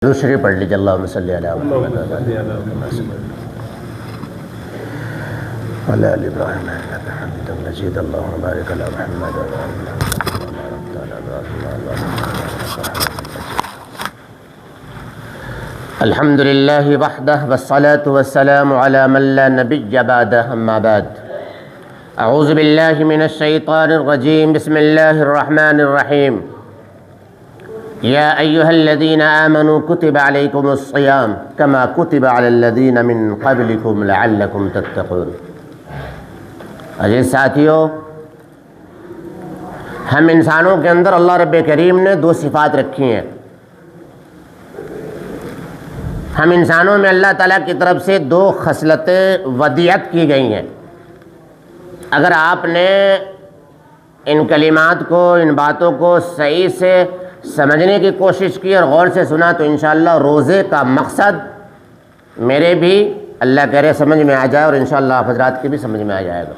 دوسری پڑھ لیجیے اللہم صلی علی محمد وعلی آل ابراہیم انک حمید مجید اللہم بارک علی محمد الحمد للہ وحدہ والصلاة والسلام علی من لا نبی بعدہ اما بعد اعوذ باللہ من الشیطان الرجیم بسم اللہ الرحمن الرحیم یا ایہا الذین آمنوا کتب علیکم الصیام کما کتب علی الذین من قبلکم لعلکم تتقون۔ عزیز ساتھیو، ہم انسانوں کے اندر اللہ رب کریم نے دو صفات رکھی ہیں۔ ہم انسانوں میں اللہ تعالیٰ کی طرف سے دو خصلتیں ودیعت کی گئی ہیں۔ اگر آپ نے ان کلمات کو، ان باتوں کو صحیح سے سمجھنے کی کوشش کی اور غور سے سنا تو انشاءاللہ روزے کا مقصد میرے بھی اللہ کرے سمجھ میں آ جائے اور انشاءاللہ آپ حضرات کے بھی سمجھ میں آ جائے گا،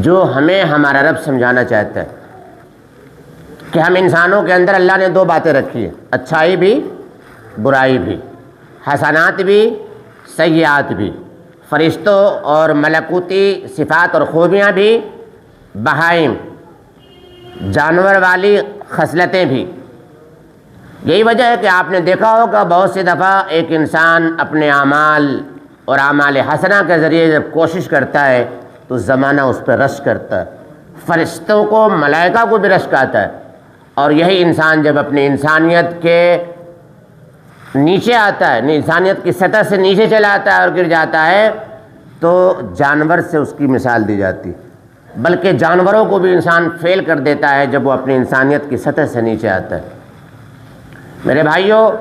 جو ہمیں ہمارا رب سمجھانا چاہتا ہے کہ ہم انسانوں کے اندر اللہ نے دو باتیں رکھی ہیں، اچھائی بھی برائی بھی، حسنات بھی سیئات بھی، فرشتوں اور ملکوتی صفات اور خوبیاں بھی، بہائم جانور والی خصلتیں بھی۔ یہی وجہ ہے کہ آپ نے دیکھا ہوگا بہت سی دفعہ ایک انسان اپنے اعمال اور اعمال حسنہ کے ذریعے جب کوشش کرتا ہے تو زمانہ اس پہ رشک کرتا ہے، فرشتوں کو، ملائکہ کو بھی رشک آتا ہے، اور یہی انسان جب اپنی انسانیت کے نیچے آتا ہے، انسانیت کی سطح سے نیچے چلا آتا ہے اور گر جاتا ہے تو جانور سے اس کی مثال دی جاتی ہے، بلکہ جانوروں کو بھی انسان فیل کر دیتا ہے جب وہ اپنی انسانیت کی سطح سے نیچے آتا ہے۔ میرے بھائیوں،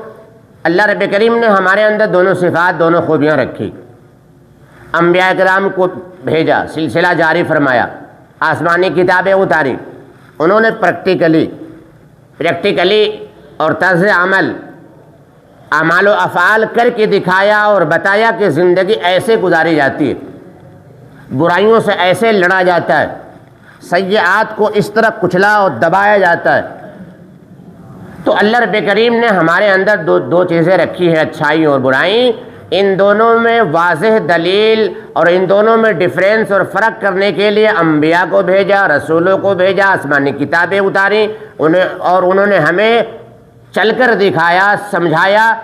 اللہ رب کریم نے ہمارے اندر دونوں صفات، دونوں خوبیاں رکھی۔ انبیاء کرام کو بھیجا، سلسلہ جاری فرمایا، آسمانی کتابیں اتاری، انہوں نے پریکٹیکلی اور طرز عمل، اعمال و افعال کر کے دکھایا اور بتایا کہ زندگی ایسے گزاری جاتی ہے، برائیوں سے ایسے لڑا جاتا ہے، سیئات کو اس طرح کچلا اور دبایا جاتا ہے۔ تو اللہ رب کریم نے ہمارے اندر دو چیزیں رکھی ہیں، اچھائی اور برائی۔ ان دونوں میں واضح دلیل اور ان دونوں میں ڈفرینس اور فرق کرنے کے لیے انبیاء کو بھیجا، رسولوں کو بھیجا، آسمانی کتابیں اتاری، انہوں نے ہمیں چل کر دکھایا، سمجھایا،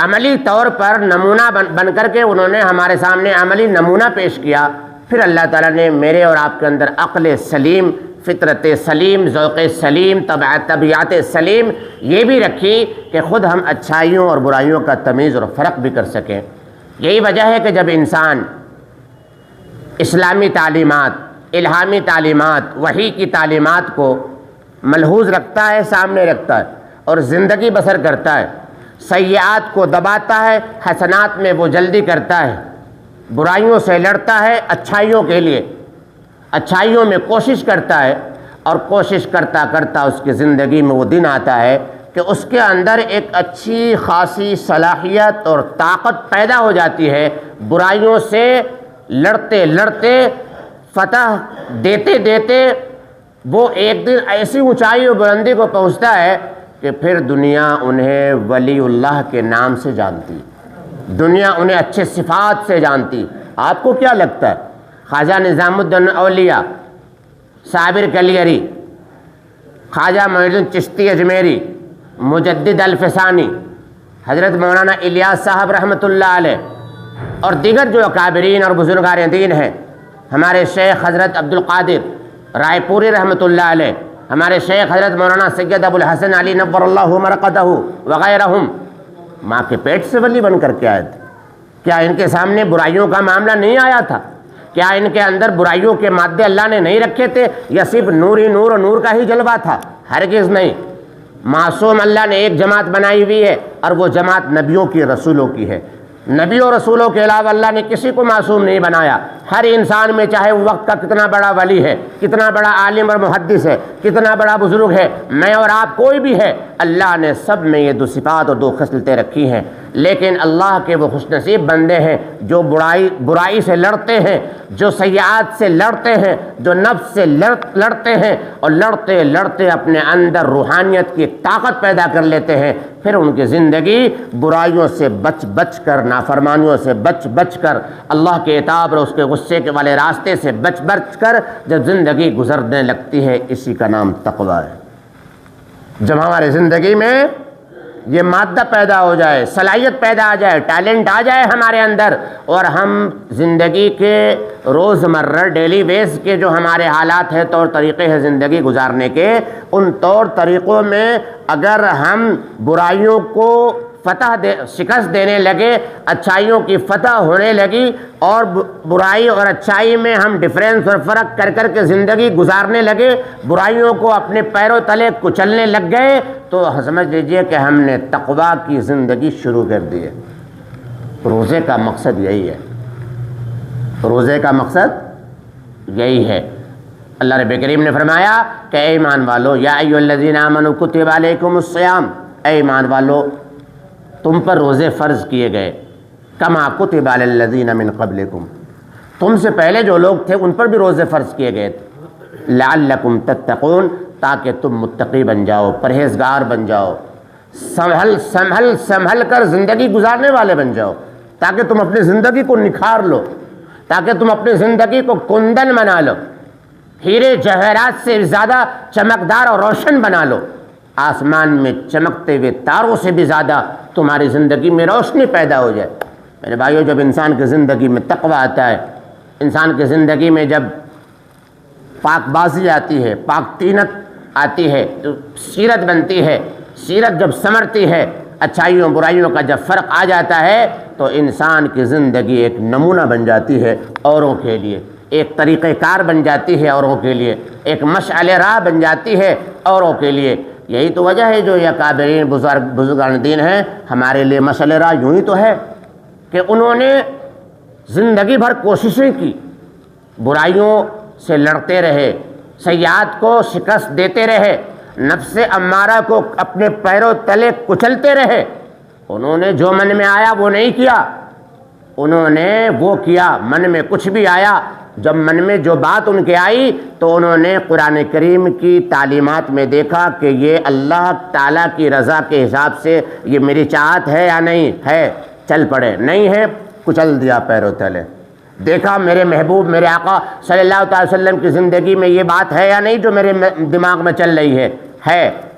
عملی طور پر نمونہ بن کر کے انہوں نے ہمارے سامنے عملی نمونہ پیش کیا۔ پھر اللہ تعالیٰ نے میرے اور آپ کے اندر عقل سلیم، فطرت سلیم، ذوق سلیم، طبیعت سلیم یہ بھی رکھی کہ خود ہم اچھائیوں اور برائیوں کا تمیز اور فرق بھی کر سکیں۔ یہی وجہ ہے کہ جب انسان اسلامی تعلیمات، الہامی تعلیمات، وحی کی تعلیمات کو ملحوظ رکھتا ہے، سامنے رکھتا ہے اور زندگی بسر کرتا ہے، سیئات کو دباتا ہے، حسنات میں وہ جلدی کرتا ہے، برائیوں سے لڑتا ہے، اچھائیوں کے لیے، اچھائیوں میں کوشش کرتا ہے، اور کوشش کرتا کرتا اس کی زندگی میں وہ دن آتا ہے کہ اس کے اندر ایک اچھی خاصی صلاحیت اور طاقت پیدا ہو جاتی ہے، برائیوں سے لڑتے لڑتے، فتح دیتے دیتے وہ ایک دن ایسی اونچائی اور بلندی کو پہنچتا ہے کہ پھر دنیا انہیں ولی اللہ کے نام سے جانتی، دنیا انہیں اچھے صفات سے جانتی۔ آپ کو کیا لگتا ہے خواجہ نظام الدین اولیاء، صابر کلیری، خواجہ معین الدین چشتی اجمیری، مجدد الفسانی، حضرت مولانا الیاس صاحب رحمۃ اللہ علیہ اور دیگر جو اکابرین اور بزرگان دین ہیں، ہمارے شیخ حضرت عبدالقادر رائے پوری رحمۃ اللہ علیہ، ہمارے شیخ حضرت مولانا سید ابو الحسن علی نور اللہ مرقدہ وغیرہم، ماں کے پیٹ سے ولی بن کر کے آئے تھے۔ کیا ان کے سامنے برائیوں کا معاملہ نہیں آیا تھا؟ کیا ان کے اندر برائیوں کے مادے اللہ نے نہیں رکھے تھے؟ یا صرف نور ہی نور اور نور کا ہی جلوہ تھا؟ ہرگز نہیں۔ معصوم اللہ نے ایک جماعت بنائی ہوئی ہے اور وہ جماعت نبیوں کی، رسولوں کی ہے۔ نبیوں اور رسولوں کے علاوہ اللہ نے کسی کو معصوم نہیں بنایا۔ ہر انسان میں چاہے وہ وقت کا کتنا بڑا ولی ہے، کتنا بڑا عالم اور محدث ہے، کتنا بڑا بزرگ ہے، میں اور آپ کوئی بھی ہے، اللہ نے سب میں یہ دو صفات اور دو خصلتیں رکھی ہیں۔ لیکن اللہ کے وہ خوش نصیب بندے ہیں جو برائی سے لڑتے ہیں، جو سیئات سے لڑتے ہیں، جو نفس سے لڑتے ہیں، اور لڑتے لڑتے اپنے اندر روحانیت کی طاقت پیدا کر لیتے ہیں، پھر ان کی زندگی برائیوں سے بچ کر، نافرمانیوں سے بچ کر، اللہ کے عتاب اور اس کے غصے کے والے راستے سے بچ کر جب زندگی گزرنے لگتی ہے، اسی کا نام تقوی ہے۔ جب ہماری زندگی میں یہ مادہ پیدا ہو جائے، صلاحیت پیدا آ جائے، ٹیلنٹ آ جائے ہمارے اندر، اور ہم زندگی کے روزمرہ ڈیلی بیس کے جو ہمارے حالات ہیں، طور طریقے ہیں زندگی گزارنے کے، ان طور طریقوں میں اگر ہم برائیوں کو شکست دینے لگے، اچھائیوں کی فتح ہونے لگی، اور برائی اور اچھائی میں ہم ڈفرینس اور فرق کر کے زندگی گزارنے لگے، برائیوں کو اپنے پیروں تلے کچلنے لگ گئے، تو سمجھ لیجئے کہ ہم نے تقویٰ کی زندگی شروع کر دی ہے۔ روزے کا مقصد یہی ہے، روزے کا مقصد یہی ہے۔ اللہ رب کریم نے فرمایا کہ اے ایمان والو، یا ایھا الذین آمنوا کتب علیکم الصیام، اے ایمان والو تم پر روزے فرض کیے گئے، کما کتب علی الذین من قبلکم، تم سے پہلے جو لوگ تھے ان پر بھی روزے فرض کیے گئے تھے، لعلکم تتقون، تاکہ تم متقی بن جاؤ، پرہیزگار بن جاؤ، سنبھل کر زندگی گزارنے والے بن جاؤ، تاکہ تم اپنی زندگی کو نکھار لو، تاکہ تم اپنی زندگی کو کندن بنا لو، ہیرے جواہرات سے زیادہ چمکدار اور روشن بنا لو، آسمان میں چمکتے ہوئے تاروں سے بھی زیادہ تمہاری زندگی میں روشنی پیدا ہو جائے۔ میرے بھائیو، جب انسان کی زندگی میں تقویٰ آتا ہے، انسان کی زندگی میں جب پاک بازی آتی ہے، پاک طینت آتی ہے، تو سیرت بنتی ہے، سیرت جب سنورتی ہے، اچھائیوں برائیوں کا جب فرق آ جاتا ہے، تو انسان کی زندگی ایک نمونہ بن جاتی ہے اوروں کے لیے، ایک طریقہ کار بن جاتی ہے اوروں کے لیے، ایک مشعل راہ بن جاتی ہے اوروں کے لیے۔ یہی تو وجہ ہے جو یہ اکابرین بزرگان دین ہیں، ہمارے لیے مشعل راہ یوں ہی تو ہے کہ انہوں نے زندگی بھر کوششیں کی، برائیوں سے لڑتے رہے، سیئات کو شکست دیتے رہے، نفس امارہ کو اپنے پیروں تلے کچلتے رہے، انہوں نے جو من میں آیا وہ نہیں کیا، انہوں نے وہ کیا من میں کچھ بھی آیا، جب من میں جو بات ان کے آئی تو انہوں نے قرآن کریم کی تعلیمات میں دیکھا کہ یہ اللہ تعالیٰ کی رضا کے حساب سے یہ میری چاہت ہے یا نہیں ہے، چل پڑے، نہیں ہے کچل دیا پیروں تلے، دیکھا میرے محبوب میرے آقا صلی اللہ علیہ وسلم کی زندگی میں یہ بات ہے یا نہیں جو میرے دماغ میں چل رہی ہے،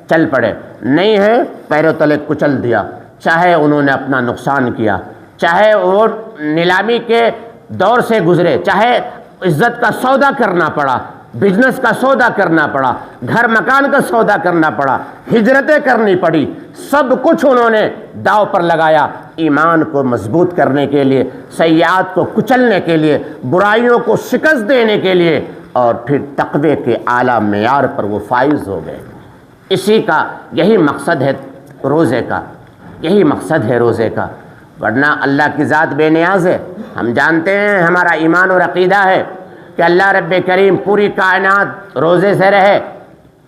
چل پڑے، نہیں ہے پیروں تلے کچل دیا، چاہے انہوں نے اپنا نقصان کیا، چاہے وہ نیلامی کے دور سے گزرے، چاہے عزت کا سودا کرنا پڑا، بزنس کا سودا کرنا پڑا، گھر مکان کا سودا کرنا پڑا، ہجرتیں کرنی پڑی، سب کچھ انہوں نے داؤ پر لگایا، ایمان کو مضبوط کرنے کے لیے، سیئات کو کچلنے کے لیے، برائیوں کو شکست دینے کے لیے، اور پھر تقوی کے اعلیٰ معیار پر وہ فائز ہو گئے۔ اسی کا یہی مقصد ہے روزے کا، یہی مقصد ہے روزے کا، ورنہ اللہ کی ذات بے نیاز ہے، ہم جانتے ہیں، ہمارا ایمان اور عقیدہ ہے کہ اللہ رب کریم پوری کائنات روزے سے رہے،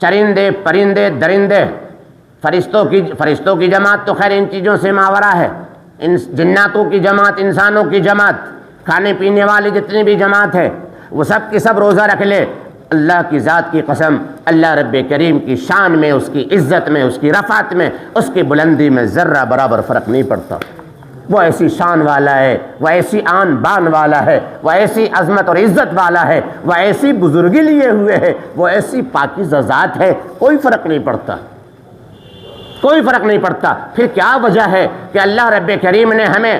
چرندے پرندے درندے، فرشتوں کی جماعت تو خیر ان چیزوں سے ماورا ہے، ان جناتوں کی جماعت، انسانوں کی جماعت، کھانے پینے والی جتنی بھی جماعت ہے، وہ سب کی سب روزہ رکھ لے، اللہ کی ذات کی قسم، اللہ رب کریم کی شان میں، اس کی عزت میں، اس کی رفعت میں، اس کی بلندی میں ذرہ برابر فرق نہیں پڑتا۔ وہ ایسی شان والا ہے، وہ ایسی آن بان والا ہے، وہ ایسی عظمت اور عزت والا ہے، وہ ایسی بزرگی لیے ہوئے ہے، وہ ایسی پاکیزہ ذات ہے، کوئی فرق نہیں پڑتا، کوئی فرق نہیں پڑتا۔ پھر کیا وجہ ہے کہ اللہ رب کریم نے ہمیں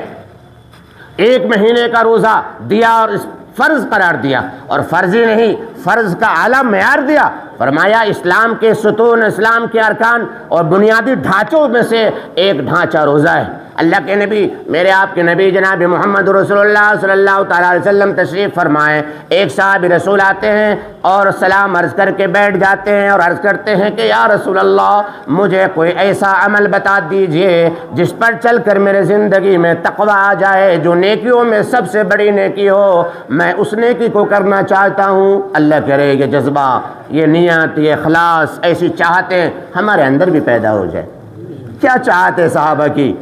ایک مہینے کا روزہ دیا اور اس فرض قرار دیا، اور فرض ہی نہیں، فرض کا اعلیٰ معیار دیا، فرمایا اسلام کے ستون، اسلام کے ارکان اور بنیادی ڈھانچوں میں سے ایک ڈھانچہ روزہ ہے۔ اللہ کے نبی، میرے آپ کے نبی جناب محمد رسول اللہ صلی اللہ تعالیٰ علیہ وسلم تشریف فرمائے، ایک صحابی رسول آتے ہیں اور سلام عرض کر کے بیٹھ جاتے ہیں اور عرض کرتے ہیں کہ یا رسول اللہ، مجھے کوئی ایسا عمل بتا دیجئے جس پر چل کر میرے زندگی میں تقویٰ آ جائے، جو نیکیوں میں سب سے بڑی نیکی ہو، میں اس نیکی کو کرنا چاہتا ہوں۔ اللہ کرے یہ جذبہ، یہ نیت، یہ اخلاص، ایسی چاہتیں ہمارے اندر بھی پیدا ہو جائے۔ کیا چاہت ہے صحابہ کی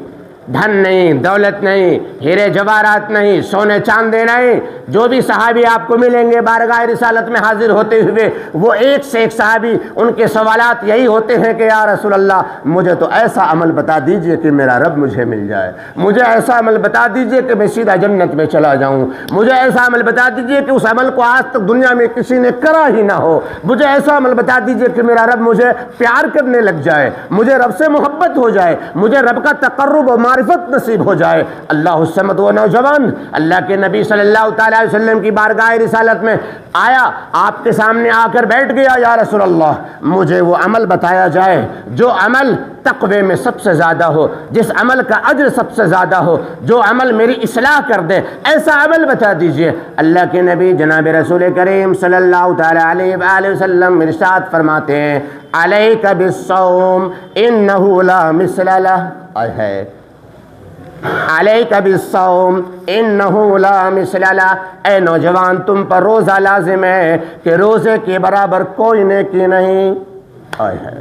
دھن نہیں، دولت نہیں، ہیرے جواہرات نہیں، سونے چاندے نہیں، جو بھی صحابی آپ کو ملیں گے بارگاہ رسالت میں حاضر ہوتے ہوئے، وہ ایک سے ایک صحابی، ان کے سوالات یہی ہوتے ہیں کہ یا رسول اللہ مجھے تو ایسا عمل بتا دیجئے کہ میرا رب مجھے مل جائے، مجھے ایسا عمل بتا دیجئے کہ میں سیدھا جنت میں چلا جاؤں، مجھے ایسا عمل بتا دیجئے کہ اس عمل کو آج تک دنیا میں کسی نے کرا ہی نہ ہو، مجھے ایسا عمل بتا دیجئے کہ میرا رب مجھے پیار کرنے لگ جائے، مجھے رب سے محبت ہو جائے، مجھے رب کا تقرب و معرفت نصیب ہو جائے۔ اللہ الصمد، وہ نوجوان اللہ کے نبی صلی اللہ تعالی علیہ وسلم کی بارگاہ رسالت میں آیا، آپ کے سامنے آ کر بیٹھ گیا، یا رسول اللہ مجھے وہ عمل بتایا جائے جو عمل تقوی میں سب سے زیادہ ہو، جس عمل کا اجر سب سے زیادہ ہو، جو عمل میری اصلاح کر دے، ایسا عمل بتا دیجئے۔ اللہ کے نبی جناب رسول کریم صلی اللہ تعالی علیہ وآلہ وسلم ارشاد فرماتے ہیں، علیک بالصوم انہ لا مثل لہ، ہے علیک بالصوم انہ لا مثل لہ، اے نوجوان تم پر روزہ لازم ہے کہ روزے کے برابر کوئی نیکی نہیں، ہے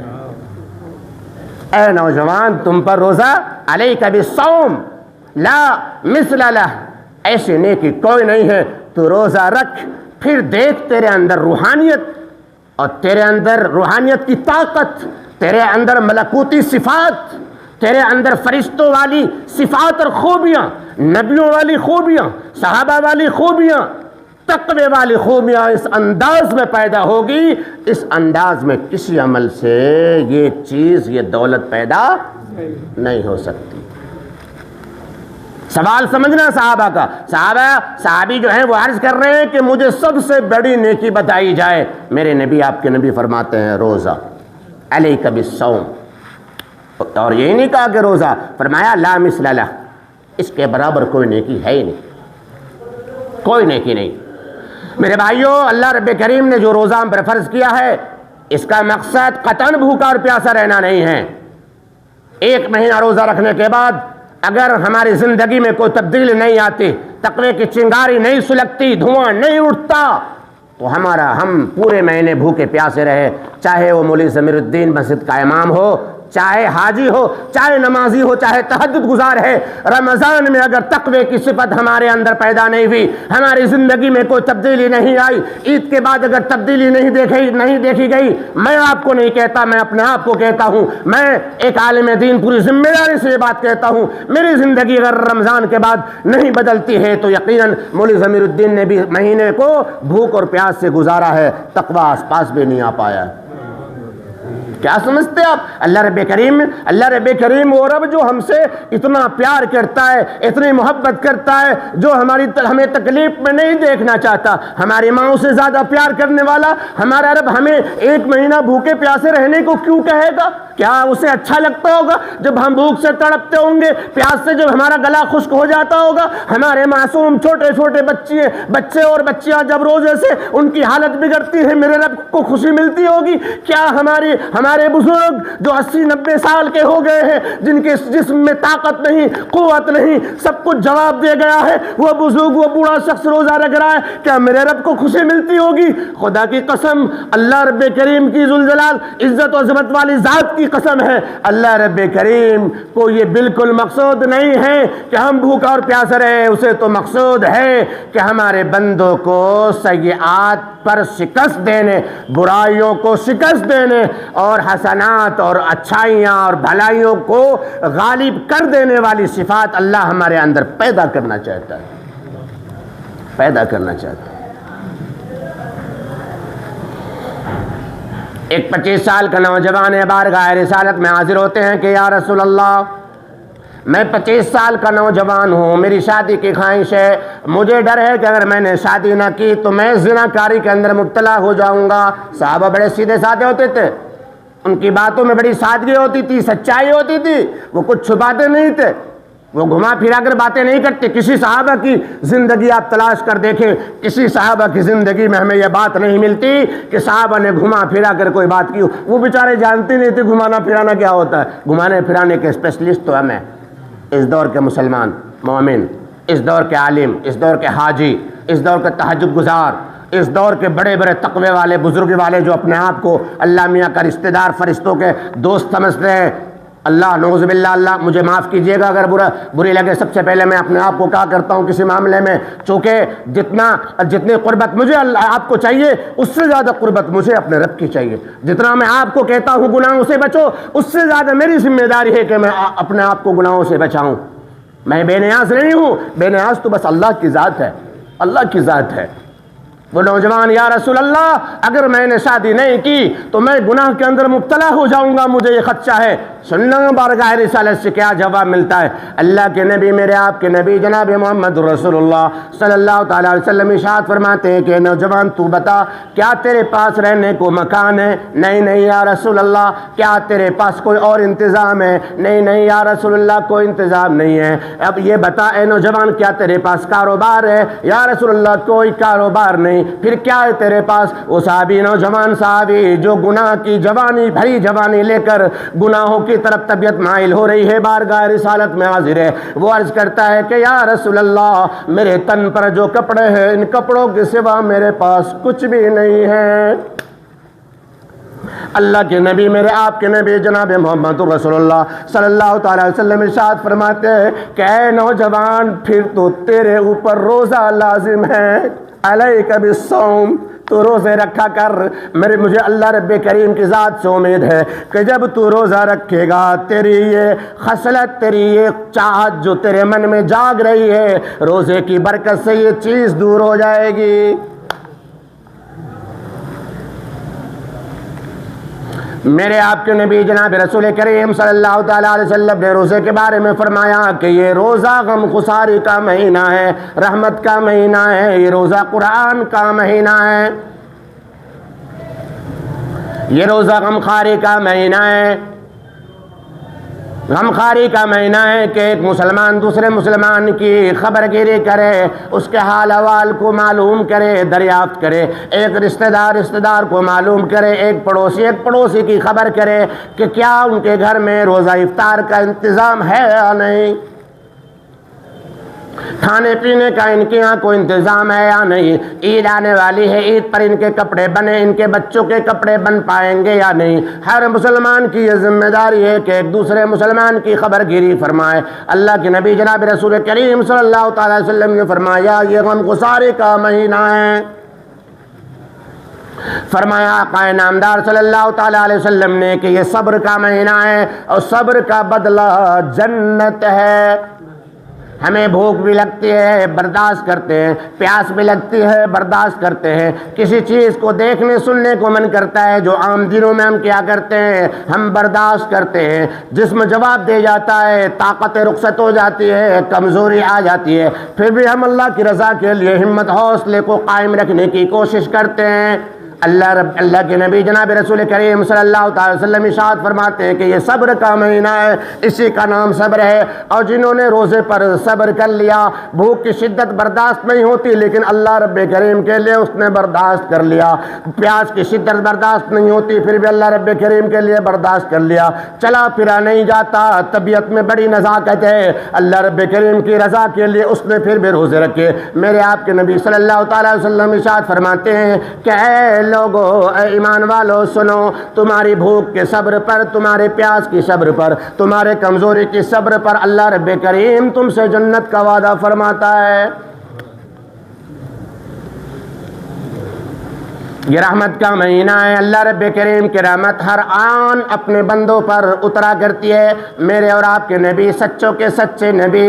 اے نوجوان تم پر روزہ، علیک بالصوم لا مثل لہ، ایسی نیکی کوئی نہیں ہے، تو روزہ رکھ، پھر دیکھ تیرے اندر روحانیت، اور تیرے اندر روحانیت کی طاقت، تیرے اندر ملکوتی صفات، تیرے اندر فرشتوں والی صفات اور خوبیاں، نبیوں والی خوبیاں، صحابہ والی خوبیاں، تقوی والی خوبیاں اس انداز میں پیدا ہوگی، اس انداز میں کسی عمل سے یہ چیز، یہ دولت پیدا نہیں ہو سکتی۔ سوال سمجھنا صحابہ کا، صحابی جو ہیں وہ عرض کر رہے ہیں کہ مجھے سب سے بڑی نیکی بتائی جائے، میرے نبی، آپ کے نبی فرماتے ہیں روزہ، علیک بالصوم، اور یہی نہیں کہا کہ روزہ، فرمایا لا مثل لہ، اس کے برابر کوئی نیکی ہے ہی نہیں، کوئی نیکی نہیں۔ میرے بھائیوں، اللہ رب کریم نے جو روزہ ہم پر فرض کیا ہے، اس کا مقصد قطعاً بھوکا اور پیاسا رہنا نہیں ہے۔ ایک مہینہ روزہ رکھنے کے بعد اگر ہماری زندگی میں کوئی تبدیلی نہیں آتی، تقوی کی چنگاری نہیں سلگتی، دھواں نہیں اٹھتا، تو ہم پورے مہینے بھوکے پیاسے رہے، چاہے وہ مولوی ضمیر الدین مسجد کا امام ہو، چاہے حاجی ہو، چاہے نمازی ہو، چاہے تہجد گزار ہے، رمضان میں اگر تقوی کی صفت ہمارے اندر پیدا نہیں ہوئی، ہماری زندگی میں کوئی تبدیلی نہیں آئی، عید کے بعد اگر تبدیلی نہیں دیکھی گئی، میں آپ کو نہیں کہتا، میں اپنے آپ کو کہتا ہوں، میں ایک عالم دین پوری ذمہ داری سے یہ بات کہتا ہوں، میری زندگی اگر رمضان کے بعد نہیں بدلتی ہے تو یقیناً مولوی ضمیر الدین نے بھی مہینے کو بھوک اور پیاس سے گزارا ہے، تقوی آس پاس بھی نہیں آ پایا۔ کیا سمجھتے آپ؟ اللہ رب کریم وہ رب جو ہم سے اتنا پیار کرتا ہے، اتنی محبت کرتا ہے، جو ہمیں تکلیف میں نہیں دیکھنا چاہتا، ہماری ماؤں سے زیادہ پیار کرنے والا ہمارا رب ہمیں ایک مہینہ بھوکے پیاسے رہنے کو کیوں کہے گا؟ کیا اسے اچھا لگتا ہوگا جب ہم بھوک سے تڑپتے ہوں گے، پیاس سے جب ہمارا گلا خشک ہو جاتا ہوگا، ہمارے معصوم چھوٹے چھوٹے بچے اور بچیاں جب روزے سے ان کی حالت بگڑتی ہے، میرے رب کو خوشی ملتی ہوگی؟ کیا ہمارے بزرگ جو 80-90 سال کے ہو گئے ہیں، جن کے جسم میں طاقت نہیں، قوت نہیں، سب کچھ جواب دے گیا ہے، وہ بزرگ، وہ بوڑھا شخص روزہ رکھ رہا ہے، کیا میرے رب کو خوشی ملتی ہوگی؟ خدا کی قسم، اللہ رب کریم کی ذوالجلال عزت و عظمت والی ذات کی قسم ہے، اللہ رب کریم کو یہ بالکل مقصود نہیں ہے کہ ہم بھوکا اور پیاسے رہے، اسے تو مقصود ہے کہ ہمارے بندوں کو سیئات پر شکست دینے، برائیوں کو شکست دینے، اور حسنات اور اچھائیاں اور بھلائیوں کو غالب کر دینے والی صفات اللہ ہمارے اندر پیدا کرنا چاہتا ہے، ایک 25 سال کا نوجوان بارگاہ رسالت میں حاضر ہوتے ہیں کہ یا رسول اللہ، میں 25 سال کا نوجوان ہوں، میری شادی کی خواہش ہے، مجھے ڈر ہے کہ اگر میں نے شادی نہ کی تو میں زناکاری کے اندر مبتلا ہو جاؤں گا۔ صحابہ بڑے سیدھے سادے ہوتے تھے، ان کی باتوں میں بڑی سادگی ہوتی تھی، سچائی ہوتی تھی، وہ کچھ چھپاتے نہیں تھے، وہ گھما پھرا کر باتیں نہیں کرتے۔ کسی صحابہ کی زندگی آپ تلاش کر دیکھیں، کسی صحابہ کی زندگی میں ہمیں یہ بات نہیں ملتی کہ صحابہ نے گھما پھرا کر کوئی بات کی، وہ بیچارے جانتے نہیں تھے گھمانا پھرانا کیا ہوتا ہے۔ گھمانے پھرانے کے اسپیشلسٹ تو ہمیں، اس دور کے مسلمان مومن، اس دور کے عالم، اس دور کے حاجی، اس دور کے تہجد گزار، اس دور کے بڑے بڑے تقوی والے، بزرگی والے جو اپنے آپ کو اللہ میاں کا رشتہ دار، فرشتوں کے دوست سمجھتے ہیں، اللہ نعوذ باللہ، اللہ مجھے معاف کیجیے گا اگر بری لگے، سب سے پہلے میں اپنے آپ کو کہا کرتا ہوں کسی معاملے میں، چونکہ جتنی قربت مجھے آپ کو چاہیے اس سے زیادہ قربت مجھے اپنے رب کی چاہیے۔ جتنا میں آپ کو کہتا ہوں گناہوں سے بچو، اس سے زیادہ میری ذمہ داری ہے کہ میں اپنے آپ کو گناہوں سے بچاؤں۔ میں بے نیاز نہیں ہوں، بے نیاز تو بس اللہ کی ذات ہے، اللہ کی ذات ہے۔ وہ نوجوان، یا رسول اللہ اگر میں نے شادی نہیں کی تو میں گناہ کے اندر مبتلا ہو جاؤں گا، مجھے یہ خدشہ ہے۔ سننا بارگاہ رسالت سے کیا جواب ملتا ہے؟ اللہ کے نبی، میرے آپ کے نبی جناب محمد رسول اللہ صلی اللہ تعالیٰ علیہ وسلم ارشاد فرماتے ہیں کہ نوجوان تو بتا، کیا تیرے پاس رہنے کو مکان ہے؟ نہیں نہیں یا رسول اللہ۔ کیا تیرے پاس کوئی اور انتظام ہے؟ نہیں نہیں یا رسول اللہ، کوئی انتظام نہیں ہے۔ اب یہ بتا اے نوجوان، کیا تیرے پاس کاروبار ہے؟ یا رسول اللہ کوئی کاروبار نہیں۔ پھر کیا ہے تیرے پاس؟ وہ صحابی، نوجوان صحابی جو گناہ کی جوانی، بھری جوانی لے کر گناہوں کی طرف طبیعت مائل ہو رہی ہے، بارگاہ رسالت میں حاضر ہے، وہ عرض کرتا ہے کہ یا رسول اللہ میرے تن پر جو کپڑے ہیں ان کپڑوں کے سوا میرے پاس کچھ بھی نہیں ہے۔ اللہ کے نبی، میرے آپ کے نبی جناب محمد رسول اللہ صلی اللہ تعالیٰ علیہ وسلم ارشاد فرماتے ہیں کہ اے نوجوان پھر تو تیرے اوپر روزہ لازم ہے، علیک بالصوم، تو روزے رکھا کر۔ مجھے اللہ رب کریم کی ذات سے امید ہے کہ جب تو روزہ رکھے گا تیری یہ خصلت، تیری یہ چاہت جو تیرے من میں جاگ رہی ہے، روزے کی برکت سے یہ چیز دور ہو جائے گی۔ میرے آپ کے نبی جناب رسول کریم صلی اللہ تعالیٰ علیہ وسلم نے روزے کے بارے میں فرمایا کہ یہ روزہ غم خساری کا مہینہ ہے، رحمت کا مہینہ ہے، یہ روزہ قرآن کا مہینہ ہے، یہ روزہ غمخواری کا مہینہ ہے۔ غمخواری کا مہینہ ہے کہ ایک مسلمان دوسرے مسلمان کی خبر گیری کرے، اس کے حال احوال کو معلوم کرے، دریافت کرے، ایک رشتہ دار کو معلوم کرے، ایک پڑوسی کی خبر کرے کہ کیا ان کے گھر میں روزہ افطار کا انتظام ہے یا نہیں، کھانے پینے کا ان کے یہاں کوئی انتظام ہے یا نہیں، عید آنے والی ہے، عید پر ان کے کپڑے بنے، ان کے بچوں کے کپڑے بن پائیں گے یا نہیں۔ ہر مسلمان کی یہ ذمہ داری ہے کہ ایک دوسرے مسلمان کی خبر گیری فرمائے۔ اللہ کے نبی جناب رسول کریم صلی اللہ تعالیٰ علیہ وسلم نے فرمایا یہ غم گساری کا مہینہ ہے۔ فرمایا آقا نامدار صلی اللہ تعالیٰ علیہ وسلم نے کہ یہ صبر کا مہینہ ہے اور صبر کا بدلہ جنت ہے۔ ہمیں بھوک بھی لگتی ہے، برداشت کرتے ہیں، پیاس بھی لگتی ہے، برداشت کرتے ہیں، کسی چیز کو دیکھنے سننے کو من کرتا ہے جو عام دنوں میں ہم کیا کرتے ہیں، ہم برداشت کرتے ہیں، جسم جواب دے جاتا ہے، طاقت رخصت ہو جاتی ہے، کمزوری آ جاتی ہے، پھر بھی ہم اللہ کی رضا کے لیے ہمت حوصلے کو قائم رکھنے کی کوشش کرتے ہیں۔ اللہ کے نبی جناب رسول کریم صلی اللہ تعالی وسلم ارشاد فرماتے ہیں کہ یہ صبر کا مہینہ ہے، اسی کا نام صبر ہے۔ اور جنہوں نے روزے پر صبر کر لیا، بھوک کی شدت برداشت نہیں ہوتی لیکن اللہ رب کریم کے لیے اس نے برداشت کر لیا، پیاس کی شدت برداشت نہیں ہوتی پھر بھی اللہ رب کریم کے لیے برداشت کر لیا، چلا پھرا نہیں جاتا، طبیعت میں بڑی نزاکت ہے، اللہ رب کریم کی رضا کے لیے اس نے پھر بھی روزے رکھے۔ میرے آپ کے نبی صلی اللہ تعالی وسلم ارشاد فرماتے ہیں کہ اے لوگو، اے ایمان والو سنو، تمہاری بھوک کے صبر پر، تمہارے پیاس کی صبر پر، تمہارے کمزوری کی صبر پر اللہ رب کریم تم سے جنت کا وعدہ فرماتا ہے۔ یہ رحمت کا مہینہ ہے، اللہ رب کریم کی رحمت ہر آن اپنے بندوں پر اترا کرتی ہے۔ میرے اور آپ کے نبی سچوں کے سچے نبی،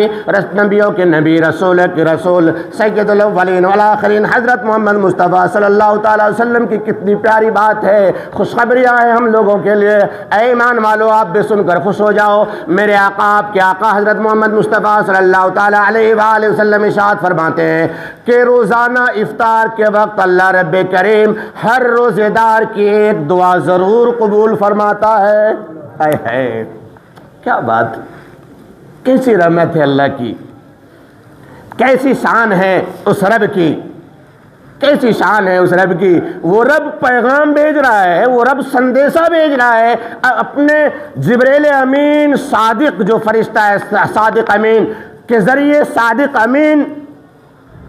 نبیوں کے نبی، رسول کے رسول، سید الاولین والآخرین حضرت محمد مصطفیٰ صلی اللہ تعالی وسلم کی کتنی پیاری بات ہے، خوشخبریاں ہیں ہم لوگوں کے لیے۔ اے ایمان والو، آپ بھی سن کر خوش ہو جاؤ۔ میرے آقا، آپ کے آقا حضرت محمد مصطفیٰ صلی اللہ تعالی علیہ وآلہ وسلم ارشاد فرماتے ہیں کہ روزانہ افطار کے وقت اللہ رب کریم ہر روزے دار کی ایک دعا ضرور قبول فرماتا ہے۔ اے ہے کیا بات، کیسی رحمت ہے اللہ کی، کیسی شان ہے اس رب کی، کیسی شان ہے اس رب کی۔ وہ رب پیغام بھیج رہا ہے، وہ رب سندیشہ بھیج رہا ہے اپنے جبریل امین صادق جو فرشتہ ہے، صادق امین کے ذریعے۔ صادق امین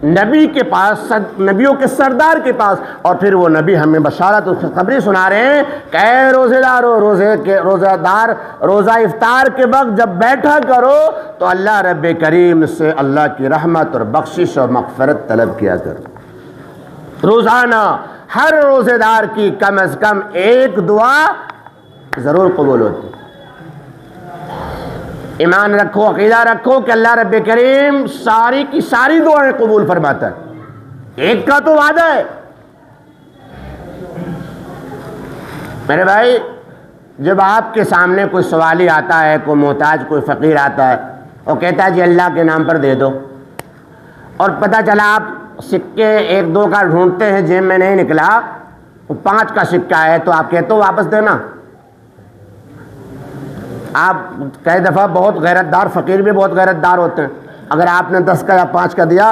نبی کے پاس، نبیوں کے سردار کے پاس، اور پھر وہ نبی ہمیں بشارت خوشخبری سنا رہے ہیں کہ اے روزے دارو، روزہ دار روزہ افطار کے وقت جب بیٹھا کرو تو اللہ رب کریم سے اللہ کی رحمت اور بخشش اور مغفرت طلب کیا کرو۔ روزانہ ہر روزے دار کی کم از کم ایک دعا ضرور قبول ہوتی۔ ایمان رکھو، عقیدہ رکھو کہ اللہ رب کریم ساری کی ساری دعائیں قبول فرماتا ہے، ایک کا تو وعدہ ہے۔ میرے بھائی، جب آپ کے سامنے کوئی سوالی آتا ہے، کوئی محتاج، کوئی فقیر آتا ہے اور کہتا ہے جی اللہ کے نام پر دے دو، اور پتہ چلا آپ سکے ایک دو کا ڈھونڈتے ہیں، جیب میں نہیں نکلا، 5 کا سکہ ہے، تو آپ کہتے ہو واپس دینا؟ آپ کئی دفعہ بہت غیرت دار فقیر بھی بہت غیرت دار ہوتے ہیں، اگر آپ نے 10 کا یا 5 کا دیا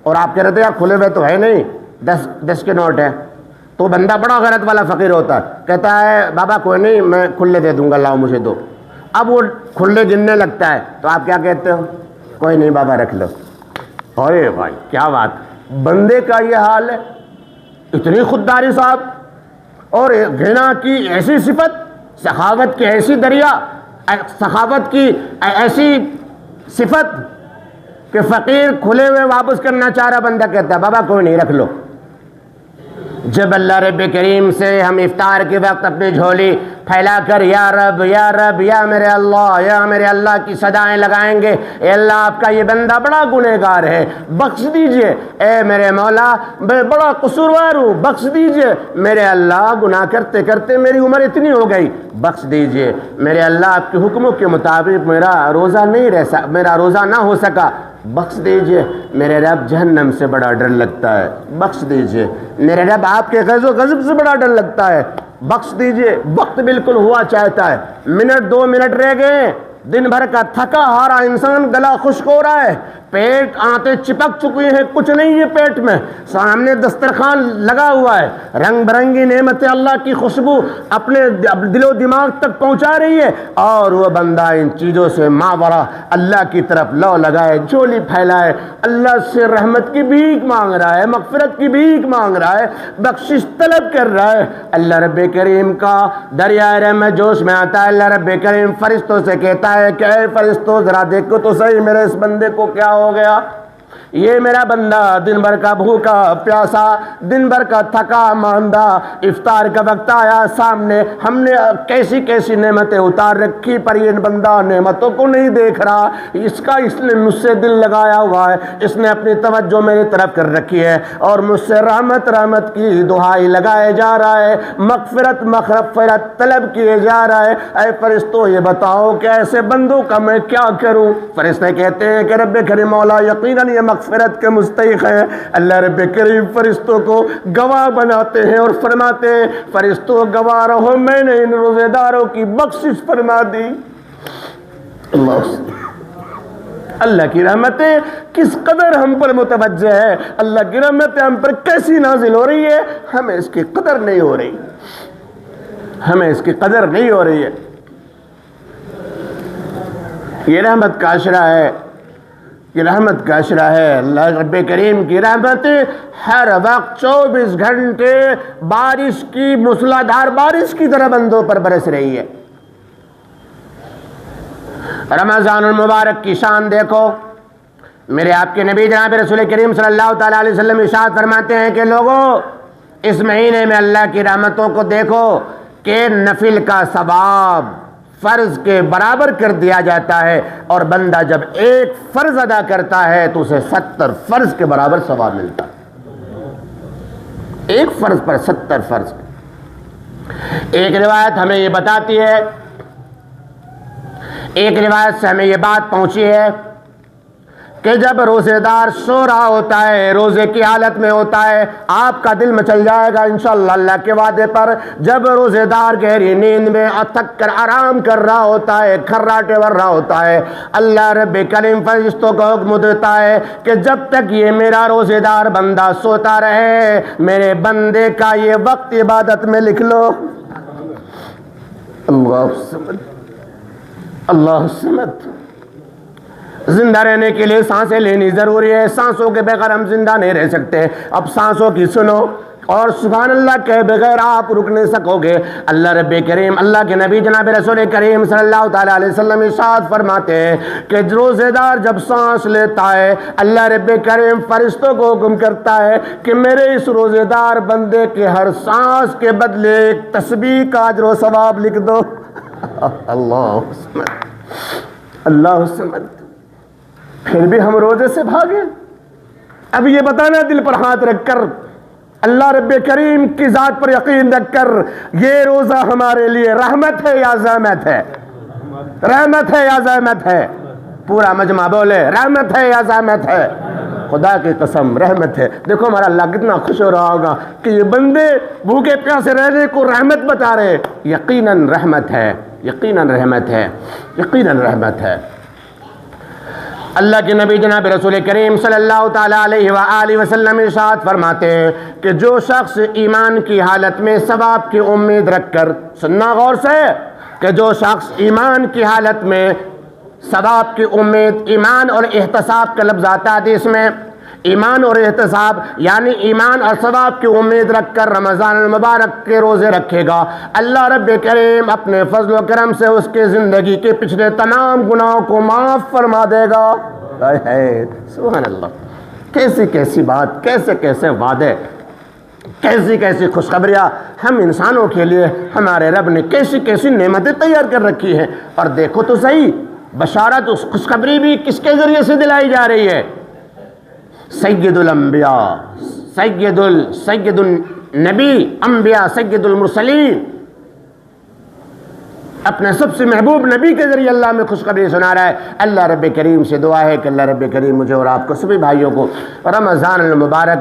اور آپ کہہ رہے تھے یار کھلے ہوئے تو ہے نہیں، 10 کے نوٹ ہے، تو بندہ بڑا غیرت والا فقیر ہوتا ہے، کہتا ہے بابا کوئی نہیں میں کھلے دے دوں گا، لاؤ مجھے دو۔ اب وہ کھلے گننے لگتا ہے تو آپ کیا کہتے ہو؟ کوئی نہیں بابا رکھ لو۔ ارے بھائی کیا بات، بندے کا یہ حال ہے، اتنی خودداری صاحب، اور غنا کی ایسی صفت، سخاوت کی ایسی دریا، سخاوت کی ایسی صفت کہ فقیر کھلے ہوئے واپس کرنا چاہ رہا، بندہ کہتا ہے بابا کوئی نہیں رکھ لو۔ جب اللہ رب کریم سے ہم افطار کے وقت اپنی جھولی پھیلا کر یا رب یا رب یا میرے اللہ کی صدائیں لگائیں گے، اے اللہ آپ کا یہ بندہ بڑا گنہگار ہے، بخش دیجئے، اے میرے مولا میں بڑا قصوروار ہوں، بخش دیجئے، میرے اللہ گناہ کرتے کرتے میری عمر اتنی ہو گئی، بخش دیجئے، میرے اللہ آپ کے حکموں کے مطابق میرا روزہ نہ ہو سکا، بخش دیجئے، میرے رب جہنم سے بڑا ڈر لگتا ہے، بخش دیجئے، میرے رب آپ کے غضب و غضب سے بڑا ڈر لگتا ہے، بخش دیجئے۔ وقت بالکل ہوا چاہتا ہے، منٹ 2 منٹ رہ گئے، دن بھر کا تھکا ہارا انسان گلا خشک ہو رہا ہے، پیٹ آنتیں چپک چکی ہیں، کچھ نہیں ہے پیٹ میں، سامنے دسترخوان لگا ہوا ہے، رنگ برنگی نعمتیں اللہ کی خوشبو اپنے دل و دماغ تک پہنچا رہی ہے، اور وہ بندہ ان چیزوں سے ماورا اللہ کی طرف لو لگائے، جھولی پھیلائے، اللہ سے رحمت کی بھیک مانگ رہا ہے، مغفرت کی بھیک مانگ رہا ہے، بخشش طلب کر رہا ہے۔ اللہ رب کریم کا دریائے رحمت جوش میں آتا ہے، اللہ رب کریم فرشتوں سے کہتا ہے کہ اے فرشتوں ذرا دیکھو تو صحیح میرے اس بندے کو کیا ہو گیا، یہ میرا بندہ دن بھر کا بھوکا پیاسا، دن بھر کا تھکا ماندہ، افطار کا وقت آیا سامنے، ہم نے کیسی کیسی نعمتیں اتار رکھی، پر یہ بندہ نعمتوں کو نہیں دیکھ رہا، اس نے مجھ سے دل لگایا ہوا ہے، اس نے اپنی توجہ میری طرف کر رکھی ہے، اور مجھ سے رحمت کی دعائی لگائے جا رہا ہے، مغفرت طلب کیے جا رہا ہے۔ اے فرشتوں یہ بتاؤ کہ ایسے بندوں کا میں کیا کروں؟ فرشتے کہتے ہیں کہ رب کریم مولا یقیناً یہ مغفرت کے مستحق ہے۔ اللہ رب کریم فرشتوں کو گواہ بناتے ہیں اور فرماتے ہیں فرشتوں گواہ رہو میں نے ان روزے داروں کی بخشش فرما دی۔ اللہ کی رحمتیں کس قدر ہم پر متوجہ ہے، اللہ کی رحمتیں ہم پر کیسی نازل ہو رہی ہے، ہمیں اس کی قدر نہیں ہو رہی، ہمیں اس کی قدر نہیں ہو رہی ہے۔ یہ رحمت کا عشرہ ہے، یہ رحمت کا عشرہ ہے۔ اللہ رب کریم کی رحمتیں ہر وقت 24 گھنٹے بارش کی موسلادھار بارش کی طرح بندوں پر برس رہی ہے۔ رمضان المبارک کی شان دیکھو، میرے آپ کے نبی جناب رسول کریم صلی اللہ تعالیٰ علیہ وسلم ارشاد فرماتے ہیں کہ لوگوں اس مہینے میں اللہ کی رحمتوں کو دیکھو کہ نفل کا ثواب فرض کے برابر کر دیا جاتا ہے، اور بندہ جب ایک فرض ادا کرتا ہے تو اسے 70 فرض کے برابر ثواب ملتا ہے، ایک فرض پر 70 فرض۔ ایک روایت ہمیں یہ بتاتی ہے، ایک روایت سے ہمیں یہ بات پہنچی ہے کہ جب روزے دار سو رہا ہوتا ہے، روزے کی حالت میں ہوتا ہے، آپ کا دل مچل جائے گا انشاءاللہ اللہ کے وعدے پر، جب روزے دار گہری نیند میں تھک کر آرام کر رہا ہوتا ہے، کھراٹے ور رہا ہوتا ہے، اللہ رب کریم فرشتوں کو حکم دیتا ہے کہ جب تک یہ میرا روزے دار بندہ سوتا رہے، میرے بندے کا یہ وقت عبادت میں لکھ لو۔ اللہ الصمد، اللہ الصمد، زندہ رہنے کے لیے سانسیں لینی ضروری ہے، سانسوں کے بغیر ہم زندہ نہیں رہ سکتے۔ اب سانسوں کی سنو اور سبحان اللہ کہے بغیر آپ رک نہیں سکو گے۔ اللہ رب کریم، اللہ کے نبی جناب رسول کریم صلی اللہ تعالیٰ علیہ وسلم ارشاد فرماتے ہیں کہ روزے دار جب سانس لیتا ہے اللہ رب کریم فرشتوں کو حکم کرتا ہے کہ میرے اس روزے دار بندے کے ہر سانس کے بدلے ایک تسبیح کا اجر و ثواب لکھ دو۔ اللہ اللہ سمد۔ پھر بھی ہم روزے سے بھاگے۔ اب یہ بتانا دل پر ہاتھ رکھ کر، اللہ رب کریم کی ذات پر یقین رکھ کر، یہ روزہ ہمارے لیے رحمت ہے یا زحمت ہے؟ رحمت ہے یا زحمت ہے؟ پورا مجمع بولے رحمت ہے یا زحمت ہے؟ خدا کی قسم رحمت ہے۔ دیکھو ہمارا اللہ کتنا خوش ہو رہا ہوگا کہ یہ بندے بھوکے پیاسے رہنے کو رحمت بتا رہے۔ یقیناً رحمت ہے، یقیناً رحمت ہے، یقیناً رحمت ہے۔ اللہ کے نبی جناب رسول کریم صلی اللہ تعالیٰ علیہ وآلہ وسلم ارشاد فرماتے ہیں کہ جو شخص ایمان کی حالت میں ثواب کی امید رکھ کر، سننا غور سے، کہ جو شخص ایمان کی حالت میں ثواب کی امید، ایمان اور احتساب کا لفظ آتا ہے حدیث میں، ایمان اور احتساب یعنی ایمان اور ثواب کی امید رکھ کر رمضان المبارک کے روزے رکھے گا، اللہ رب کریم اپنے فضل و کرم سے اس کے زندگی کے پچھلے تمام گناہوں کو معاف فرما دے گا۔ سبحان اللہ، کیسی کیسی بات، کیسے کیسے وعدے، کیسی کیسی خوشخبریاں ہم انسانوں کے لیے ہمارے رب نے کیسی کیسی نعمتیں تیار کر رکھی ہیں۔ اور دیکھو تو صحیح، بشارت اس خوشخبری بھی کس کے ذریعے سے دلائی جا رہی ہے؟ سید الانبیاء، سید النبی انبیاء، سید المرسلین، اپنے سب سے محبوب نبی کے ذریعے اللہ میں خوشخبری سنا رہا ہے۔ اللہ رب کریم سے دعا ہے کہ اللہ رب کریم مجھے اور آپ کو سبھی بھائیوں کو رمضان المبارک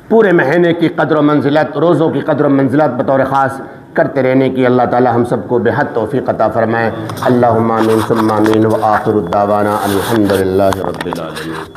پورے مہینے کی قدر و منزلت، روزوں کی قدر و منزلت بطور خاص کرتے رہنے کی اللہ تعالی ہم سب کو بے حد توفیق عطا فرمائے۔ اللہم آمین ثم آمین، وآخر الدعوانا الحمدللہ رب العالمین۔